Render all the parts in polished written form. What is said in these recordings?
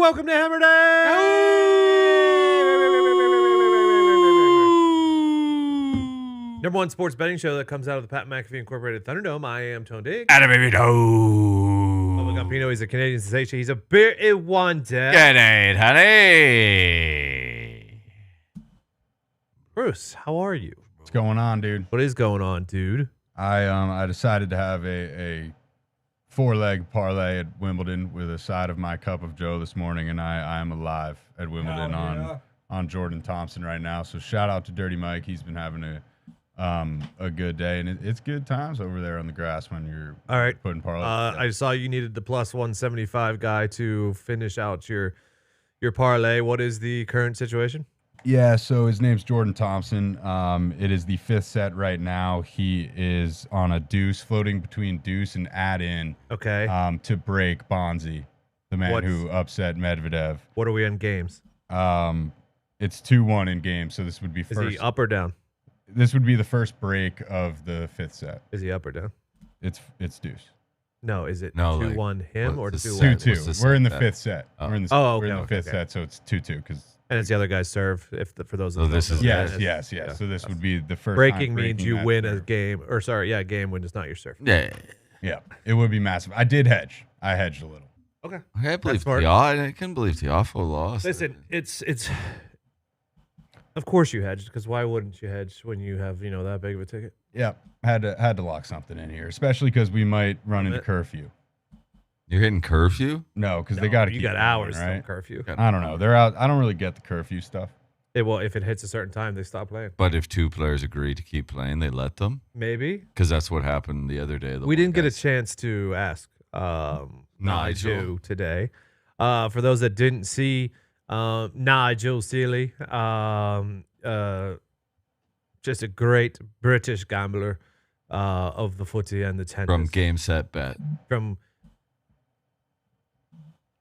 welcome to Hammer Dahn! Number one sports betting show that comes out of the Pat McAfee Incorporated Thunderdome. I am Tone Diggs. Adam baby no. Bubba Gumpino, he's a Canadian sensation. He's a beer wonder. Good night, honey. Bruce, how are you? What's going on, dude? What is going on, dude? I decided to have a 4-leg parlay at Wimbledon with a side of my cup of Joe this morning, and I am alive at Wimbledon on Jordan Thompson right now. So shout out to Dirty Mike. He's been having a good day, and it's good times over there on the grass when you're putting parlays. I saw you needed the plus 175 guy to finish out your parlay. What is the current situation? Yeah, so his name's Jordan Thompson. It is the fifth set right now. He is on a deuce, floating between deuce and add-in. Okay. To break Bonzi, the man who upset Medvedev. What are we in games? It's 2-1 in game, so this would be first. Is he up or down? This would be the first break of the fifth set. Is he up or down? It's deuce. No, is it 2-1 him or 2-1? 2-2. We're in the fifth set. Oh. We're in the fifth set, so it's 2-2 because. And it's the other guy's serve. For those. So this is yes. So this would be the first. Breaking means you win a game, or game when it's not your serve. Yeah. It would be massive. I did hedge. I hedged a little. Okay. I believe I can believe Tiafo lost. Listen, it's. Of course you hedged, because why wouldn't you hedge when you have that big of a ticket? Yeah, had to lock something in here, especially because we might run into curfew. You're hitting curfew? No, because they got to. You got hours till curfew. I don't know. They're out. I don't really get the curfew stuff. Well, if it hits a certain time, they stop playing. But if two players agree to keep playing, they let them? Maybe. Because that's what happened the other day. We didn't get a chance to ask Nigel today. For those that didn't see, Nigel Seeley, just a great British gambler of the footy and the tennis. From Game Set Bet.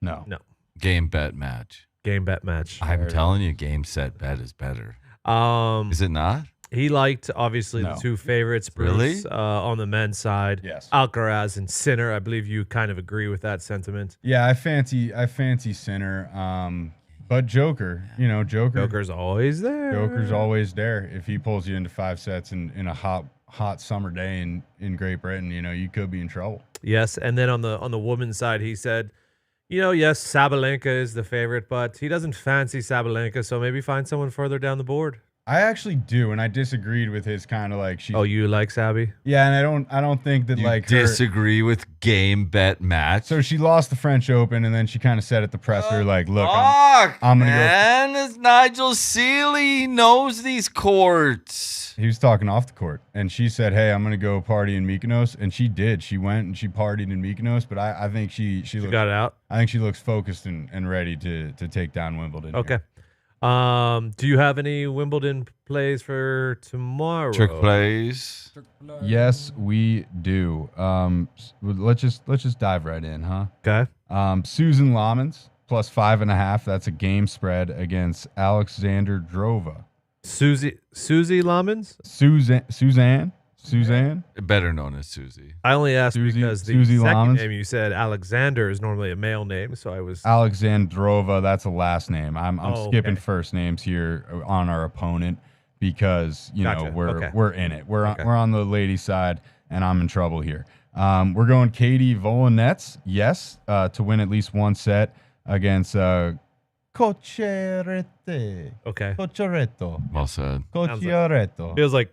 No. Game Bet Match. Game Bet Match. I'm telling you, Game Set Bet is better. Is it not? He liked, obviously, the two favorites, Bruce, on the men's side. Yes. Alcaraz and Sinner. I believe you kind of agree with that sentiment. Yeah, I fancy Sinner. But Joker, Joker's always there. Joker's always there. If he pulls you into 5 sets in a hot summer day in Great Britain, you could be in trouble. Yes, and then on the women's side, he said, yes, Sabalenka is the favorite, but he doesn't fancy Sabalenka, so maybe find someone further down the board. I actually do, and I disagreed with his kind of like. You like Sabby? Yeah, and I don't think that you disagree with Game Bet Match. So she lost the French Open, and then she kind of said at the presser, look, I'm gonna go. It's Nigel Seeley. He knows these courts. He was talking off the court, and she said, "Hey, I'm gonna go party in Mykonos," and she did. She went and she partied in Mykonos, but I think she got it out. I think she looks focused and ready to take down Wimbledon. Okay. Here. Do you have any Wimbledon plays for tomorrow? Trick plays. Yes, we do. Let's just dive right in, huh? Okay. Susan Lamans plus 5.5. That's a game spread against Alexander Drova. Susie Lamans? Suzanne? Better known as Susie. I only asked because the second Lamans? name you said, Alexander, is normally a male name, so I was... Alexandrova, that's a last name. I'm skipping first names here on our opponent because, we're in it. We're on the lady side, and I'm in trouble here. We're going Katie Volinets, yes, to win at least one set against... Cocciarette. Okay. Cocciaretto. Well said. Cocciaretto. Feels like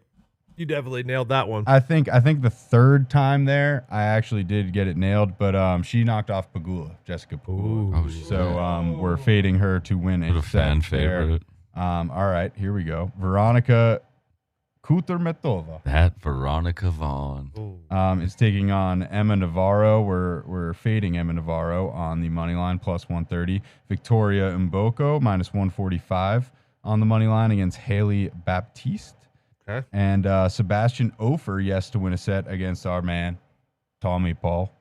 you definitely nailed that one. I think the third time there, I actually did get it nailed, but she knocked off Pegula, Jessica Pegula. So we're fading her to win a fan favorite. All right, here we go. Veronica Kudermetova. That Veronica Vaughn. Is taking on Emma Navarro. We're fading Emma Navarro on the money line plus 130. Victoria Mboko minus 145 on the money line against Haley Baptiste. Okay. And Sebastian Ofer, yes, to win a set against our man Tommy Paul,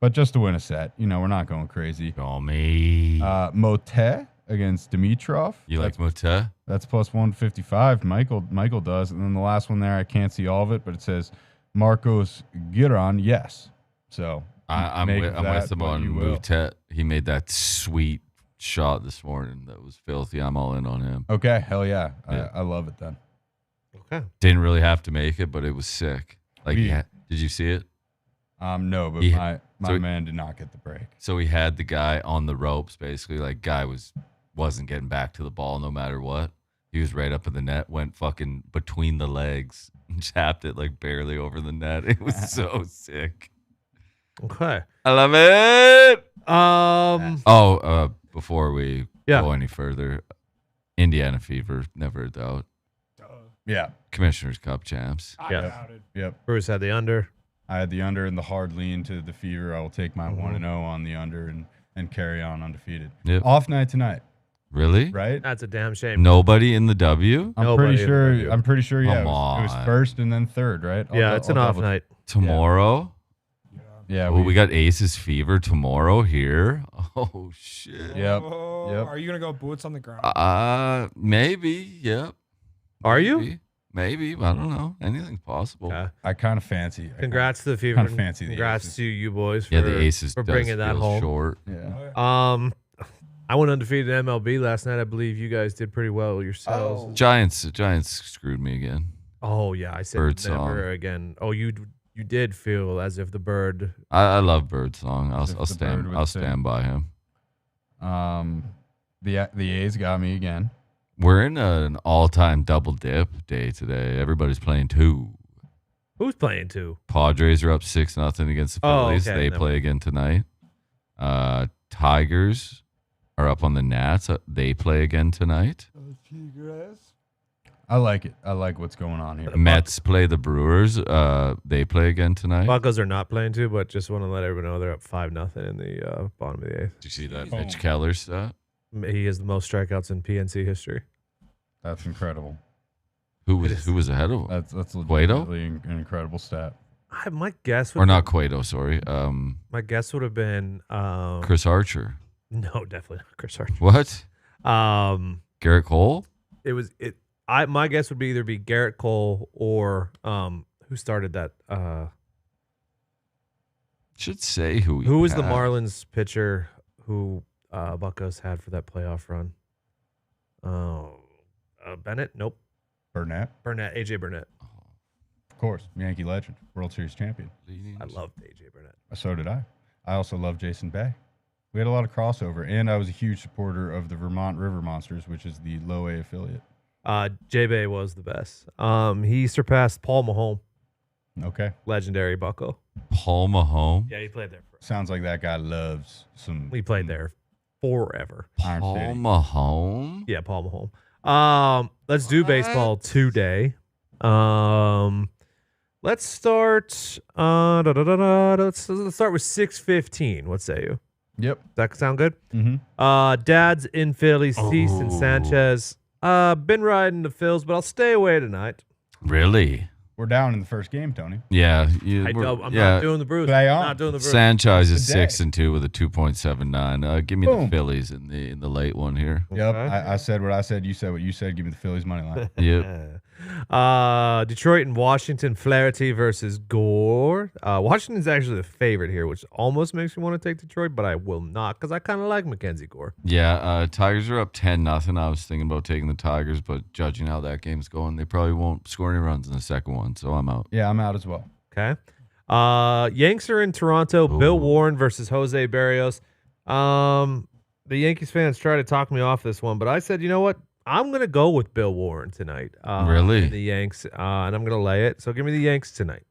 but just to win a set. We're not going crazy. Tommy. Motet against Dimitrov. You like Motet? That's plus 155. Michael does. And then the last one there, I can't see all of it, but it says Marcos Giron, yes. So I'm with him on Motet. He made that sweet shot this morning that was filthy. I'm all in on him. Okay, hell yeah. Yeah. I love it then. Okay. Didn't really have to make it, but it was sick. Like, We- did you see it? No, but He- my so- man did not get the break. So he had the guy on the ropes, basically. Like, guy wasn't getting back to the ball no matter what. He was right up in the net, went fucking between the legs, and tapped it like barely over the net. It was so sick. Okay. I love it. Before we go any further, Indiana Fever, never a doubt. Yeah. Commissioner's Cup champs. I Yeah. doubted. Yep. Bruce had the under. I had the under and the hard lean to the Fever. I will take my 1-0 on the under and carry on undefeated. Yep. Off night tonight, Really? right? That's a damn shame. Nobody in the W I'm Nobody pretty in sure. the review. I'm pretty sure. Yeah, Come it was on. first and then third, right? Yeah, it's an off night. tomorrow. Yeah, Oh, we got Aces Fever tomorrow here. Oh shit. Yep. Oh, Yep. Are you gonna go boots on the ground? Maybe. Yep. Are you? Maybe. I don't know. Anything's possible. Okay. I kind of fancy. Congrats to the Fever. Kinda fancy the Congrats Aces. to you boys for, Yeah, the Aces for does bringing that feel home. short. Yeah. I went undefeated in MLB last night. I believe you guys did pretty well yourselves. Giants screwed me again. Oh yeah, I said Bird never song. again. Oh, you did feel as if the bird. I love Birdsong. As if I'll the bird would I'll sing. stand by him. The A's got me again. We're in an all-time double dip day today. Everybody's playing two. Who's playing too? Padres are up 6-0 against the Oh, Phillies. okay, They never play mind. again tonight. Tigers are up on the Nats. They play again tonight. I like it. I like what's going on here. Mets play the Brewers. They play again tonight. Buccos are not playing too, but just want to let everyone know they're up 5-0 in the bottom of the eighth. Did you see that Boom. Mitch Keller stat? He has the most strikeouts in PNC history. That's incredible. Who was ahead of him? That's Cueto? legitimately an incredible stat. My guess would Or not Cueto, sorry. My guess would have been Chris Archer. no, definitely not Chris Archer. What? Garrett Cole? My guess would be either be Garrett Cole or who started that? Should say who. Who was the had. Marlins pitcher who Buccos had for that playoff run? Bennett? Nope. Burnett, Burnett. AJ Burnett. of course, Yankee legend, World Series champion. I loved AJ Burnett. So did I. I also love Jason Bay. We had a lot of crossover, and I was a huge supporter of the Vermont River Monsters, which is the low A affiliate. J-Bay was the best. He surpassed Paul Mahone, Okay, legendary Bucko. Paul Mahone. Yeah, he played there. sounds like that guy loves some. He played there forever. Iron Paul City. Mahone. Yeah, Paul Mahone. Let's do baseball today. Let's start. Let's start with 6:15. What say you? Yep. Does that sound good? Mm-hmm. Dad's in Philly. Cease and Oh. Sanchez. Been riding the Phils, but I'll stay away tonight. Really? We're down in the first game, Tony. Yeah. I'm not doing the Bruce. Play on. Not doing the Bruce. Sanchez is Today. 6-2 with a 2.79. Give me Boom. the Phillies in the late one here. Yep. Okay. I said what I said. You said what you said. Give me the Phillies money line. Yep. Detroit and Washington. Flaherty versus Gore. Washington's actually the favorite here, which almost makes me want to take Detroit, but I will not because I kind of like Mackenzie Gore. Yeah. Tigers are up 10-0. I was thinking about taking the Tigers, but judging how that game's going, they probably won't score any runs in the second one, so I'm out. Yeah, I'm out as well. Okay. Yanks are in Toronto. Bill Ooh. Warren versus Jose Barrios. The Yankees fans try to talk me off this one, but I said, you know what? I'm going to go with Bill Warren tonight. Really? in the Yanks, and I'm going to lay it. So give me the Yanks tonight.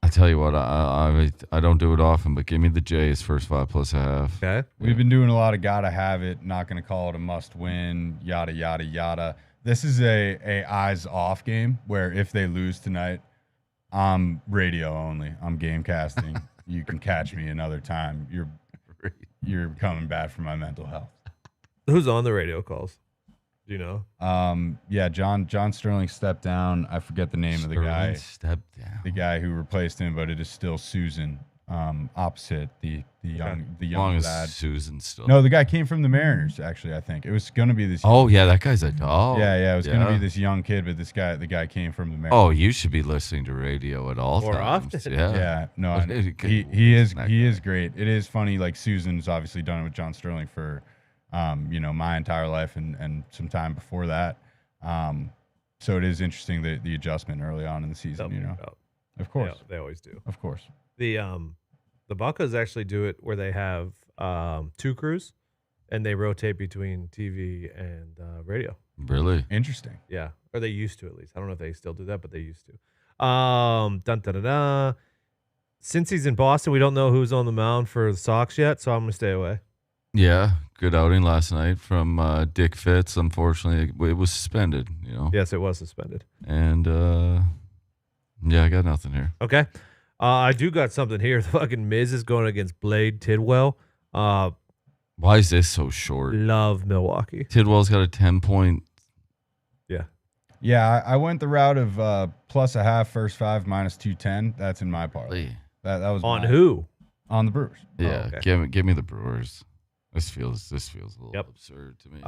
I tell you what, I don't do it often, but give me the Jays first 5+1/2. Okay. We've been doing a lot of gotta have it, not gonna call it a must win, yada yada yada. This is a eyes off game where if they lose tonight, I'm radio only. I'm game casting. You can catch me another time. You're coming bad for my mental health. Who's on the radio calls? Do you know? Yeah, John Sterling stepped down. I forget the name of the guy. Step down. The guy who replaced him, but it is still Susan. Opposite the young As long young as lad. Susan's still. No, the guy came from the Mariners. Actually, I think it was gonna be this. Oh yeah, that guy's a dog. Yeah, it was gonna be this young kid, but the guy came from the Mariners. Oh, you should be listening to radio at all More times. often. Yeah. Yeah, no, Well, he is great. It is funny. Like Susan's obviously done it with John Sterling for my entire life and some time before that. So it is interesting the adjustment early on in the season. Of course, Yeah, they always do. of course. The Buccas actually do it where they have 2 crews, and they rotate between TV and radio. Really? Interesting. Yeah, or they used to at least. I don't know if they still do that, but they used to. Dun, dun, dun, dun. Since he's in Boston, we don't know who's on the mound for the Sox yet, so I'm gonna stay away. Yeah, good outing last night from Dick Fitz. Unfortunately, it was suspended. Yes, it was suspended. And I got nothing here. Okay, I do got something here. The fucking Miz is going against Blade Tidwell. Why is this so short? Love Milwaukee. Tidwell's got a 10-point. Yeah. Yeah, I went the route of plus a half, first 5, minus 210. That's in my parlay. That was On who? On the Brewers. Yeah, okay. give me the Brewers. This feels a little absurd to me.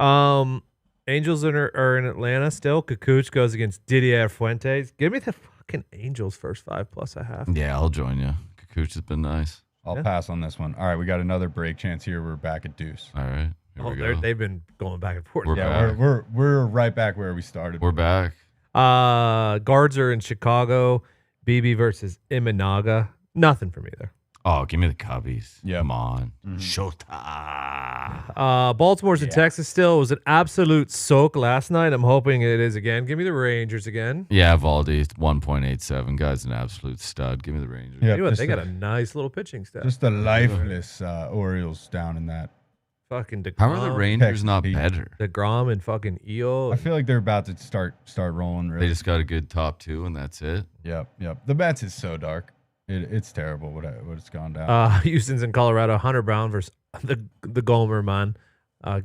Angels are in Atlanta still. Kukuch goes against Didier Fuentes. Give me the fucking Angels first 5 plus a half. Yeah, I'll join you. Kukuch has been nice. I'll pass on this one. All right, we got another break chance here. We're back at deuce. All right, here we go. They've been going back and forth. We're back. We're right back where we started. We're back. Guards are in Chicago. BB versus Imanaga. Nothing for me there. Oh, give me the Cubbies. Yeah. Come on. Mhm. Showtime. Baltimore's in Texas still. It was an absolute soak last night. I'm hoping it is again. Give me the Rangers again. Yeah, Valdi, 1.87. Guy's an absolute stud. Give me the Rangers. Yeah, Tell you what, just they got a nice little pitching staff. Just a lifeless Orioles down in that. Fucking DeGrom, How are the Rangers Texas not Pete. better? DeGrom and fucking Eo. I feel like they're about to start rolling. Really. They just got a good top 2, and that's it. Yep. The Mets is so dark. It's terrible what it's gone down. Houston's in Colorado. Hunter Brown versus the Gomer man.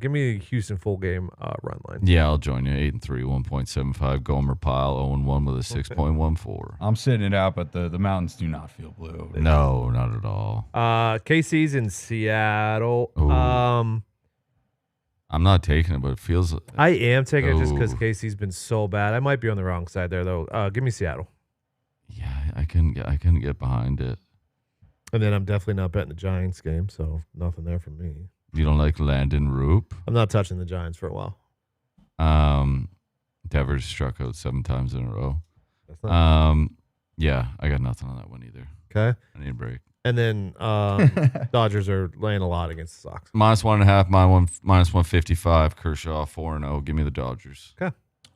Give me Houston full game run line. Yeah, I'll join you. 8-3, 1.75. Gomer Pyle, 0-1 with a 6.14. I'm sitting it out, but the mountains do not feel blue over there. No, not at all. KC's in Seattle. Ooh. I'm not taking it, but it feels. I am taking it just because Ooh. KC's been so bad. I might be on the wrong side there though. Give me Seattle. Yeah, I couldn't get behind it. And then I'm definitely not betting the Giants game, so nothing there for me. You don't like Landon Roop? I'm not touching the Giants for a while. Devers struck out 7 times in a row. That's not Yeah, I got nothing on that one either. okay. I need a break. And then Dodgers are laying a lot against the Sox. -1.5, minus 155. Kershaw 4-0. Give me the Dodgers. I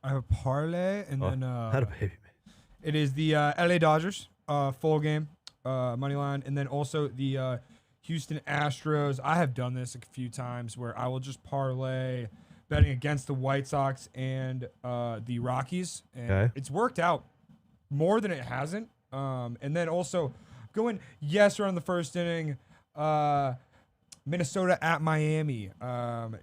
have a parlay, and then Had a baby. it is the LA Dodgers full game money line, and then also the Houston Astros. I have done this a few times where I will just parlay betting against the White Sox and the Rockies, and it's worked out more than it hasn't. And then also going around the first inning. Minnesota at Miami.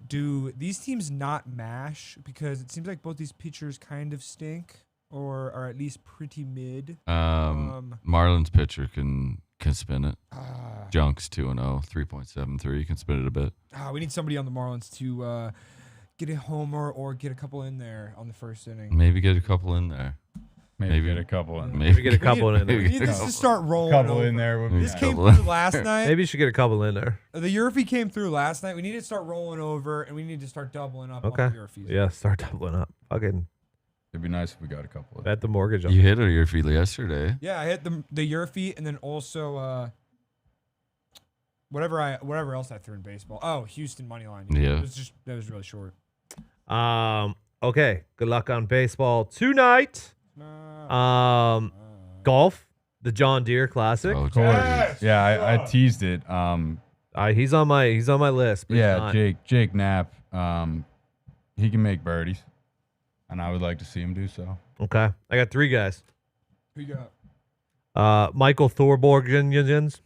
Do these teams not mash? Because it seems like both these pitchers kind of stink, or are at least pretty mid. Marlins pitcher can spin it. Junk's 2-0, 3.73. Can spin it a bit. We need somebody on the Marlins to get a homer or get a couple in there on the first inning. Maybe get a couple in there. Maybe get a couple in. Maybe get a couple in We there. need this to start rolling. Couple over. in there. Would be This nice. came Couple. through last night. Maybe you should get a couple in there. The Yurfie came through last night. We need to start rolling over, and we need to start doubling up Okay. on the Yurfies. Yeah, start doubling up. Fucking It'd be nice if we got a couple in. bet the mortgage on. You hit your feet yesterday. Yeah, I hit the Yurfie, and then also whatever else I threw in baseball. Oh, Houston money line. Yeah. That was really short. Okay. Good luck on baseball tonight. Golf, the John Deere Classic. Oh, Of course. Yes! Yeah, I teased it. He's on my list. But he's Yeah, not. Jake Knapp. He can make birdies, and I would like to see him do so. Okay. I got 3 guys. Who you got? Michael Thorborg.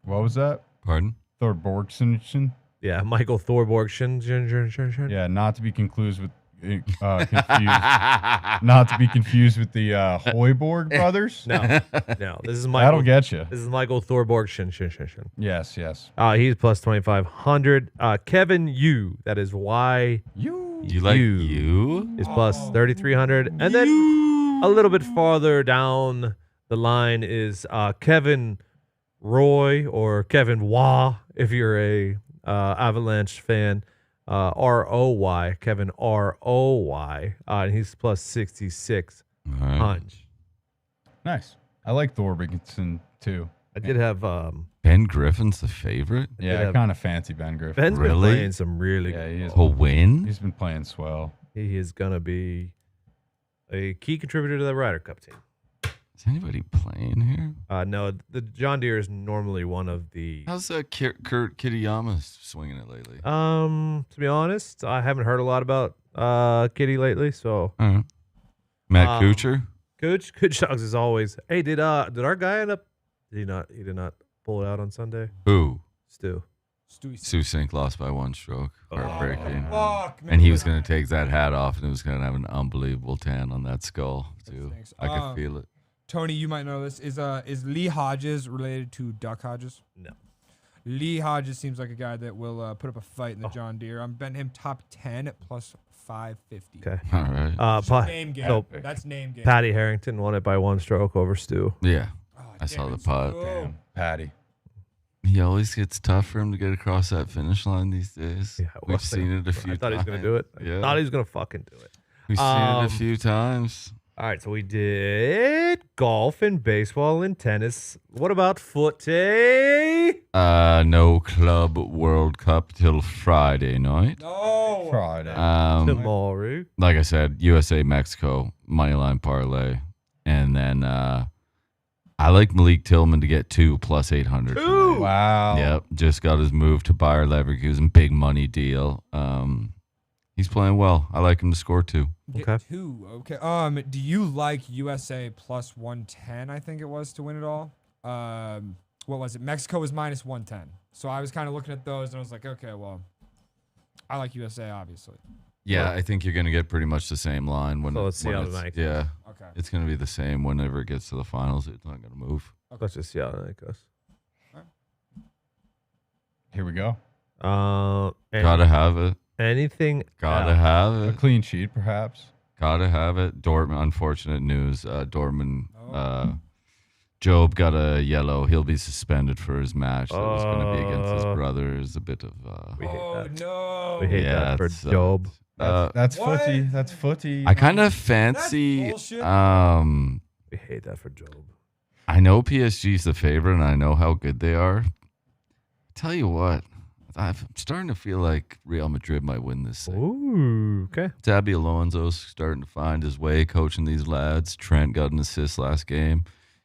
What was that? pardon? Thorborgsson. Yeah, Michael Thorborg. Yeah, not to be confused with not to be confused with the Hoiberg brothers. No. This is Michael. That'll get you. This is Michael Thorborg. Yes. He's plus 2,500. Kevin Yu. That is Y. You like you? Is plus 3,300. And then a little bit farther down the line is Kevin Roy or Kevin Wah if you're a Avalanche fan. ROY, Kevin ROY, and he's plus 66 All right. punch. Nice. I like Thorbergson too. I did have Ben Griffin's the favorite Yeah, I have- kind of fancy Ben Griffin. Ben's been Really? playing some really Yeah, good he is. ball. to win. He's been playing swell. He is gonna be a key contributor to the Ryder Cup team. Is anybody playing here? No, the John Deere is normally one of the. How's Kurt Kitayama swinging it lately? To be honest, I haven't heard a lot about Kitty lately. So All right. Matt Kuchar. Coach Shucks is always. Hey, did our guy end up? Did he not? He did not pull it out on Sunday. Who? Stu. Stewie. Sue Sink lost by 1 stroke. Heartbreaking. Fuck, And he was going to take that hat off, and it was going to have an unbelievable tan on that skull too. stinks. I could feel it. Tony, you might know this. Is Lee Hodges related to Duck Hodges? No. Lee Hodges seems like a guy that will put up a fight in the John Deere. I'm betting him top 10 at plus 550. Okay. All right. Name game. so That's name game. Patty Harrington won it by 1 stroke over Stu. Yeah. Oh, I saw damn, the it's pot. so- Damn, Patty. He always gets tough for him to get across that finish line these days. Yeah, well, We've seen it a few I times. thought he was gonna do it. I Yeah. thought he was gonna fucking do it. We've seen it a Um, few times. All right, so we did golf and baseball and tennis. What about footy? No Club World Cup till Friday night. No. Friday. Tomorrow. Like I said, USA Mexico moneyline parlay, and then I like Malik Tillman to get 2 plus 800. tonight. Wow. Yep, just got his move to Bayer Leverkusen, big money deal. He's playing well. I like him to score 2. Get Okay. 2. Okay. Do you like USA plus 110? I think it was to win it all. What was it? Mexico was minus 110. So I was kind of looking at those and I was like, okay, well, I like USA obviously. Yeah, I think you're gonna get pretty much the same line when. So let's see when how it's- tonight Yeah, Okay. it's gonna be the same whenever it gets to the finals. It's not gonna move. Let's just see how that goes. Here we go. Gotta have it. Anything? Gotta else? have A it. clean sheet, perhaps. Gotta have it. Dortmund. Unfortunate news. Dortmund. Oh. Job got a yellow. He'll be suspended for his match. That was going to be against his Oh. brother. Is a bit of. We hate Oh that. no. We hate that for it sucked. Job. That's What? footy. That's footy. I kind of fancy. bullshit. We hate that for Job. I know PSG's the favorite, and I know how good they are. Tell you what, I'm starting to feel like Real Madrid might win this thing. Ooh, okay. Xabi Alonso's starting to find his way coaching these lads. Trent got an assist last game.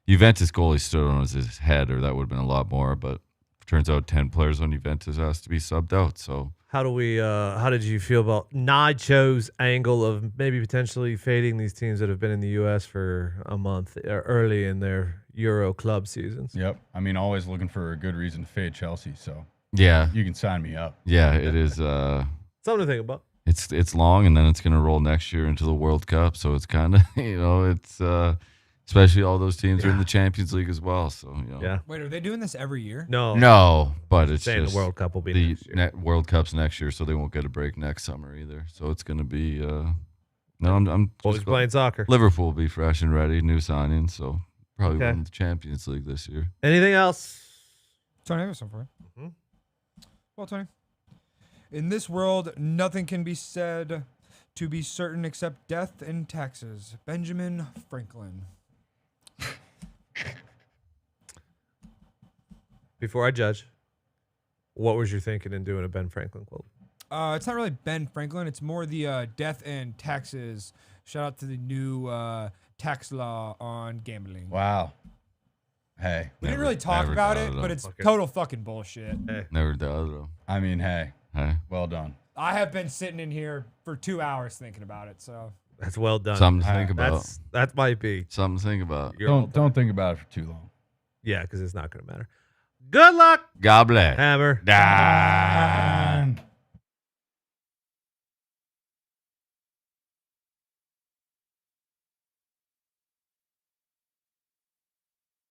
Juventus goalie stood on his head, or that would have been a lot more. But turns out 10 players on Juventus has to be subbed out. So How did you feel about Nacho's angle of maybe potentially fading these teams that have been in the U.S. for a month early in their Euro club seasons? Yep. I mean, always looking for a good reason to fade Chelsea. So yeah, you can sign me up. yeah, it is. Something to think about. It's long, and then it's going to roll next year into the World Cup. So it's kind of it's especially all those teams are in the Champions League as well. So Yeah. Wait, are they doing this every year? No. no, but it's Saying just the World Cup will be the next year. World Cup's next year, so they won't get a break next summer either. So it's going to be no. I'm Always just playing soccer. Liverpool will be fresh and ready, new signings, so probably Okay. win the Champions League this year. Anything else? Tony, I have something for you. Mhm. Well, Tony, in this world, nothing can be said to be certain except death and taxes. Benjamin Franklin. Before I judge, what was you thinking in doing a Ben Franklin quote? It's not really Ben Franklin. It's more the death and taxes. Shout out to the new tax law on gambling. Wow. Hey. We didn't Never- really talk never about thought it, of but them. it's Okay. total fucking bullshit. Never doubt it. I mean, hey. Hey, Well done. I have been sitting in here for 2 hours thinking about it, so. That's well done. something to think about. That might be. Something to think about. Your all-time. Don't think about it for too long. Yeah, because it's not going to matter. Good luck, God bless. Hammer. Ah.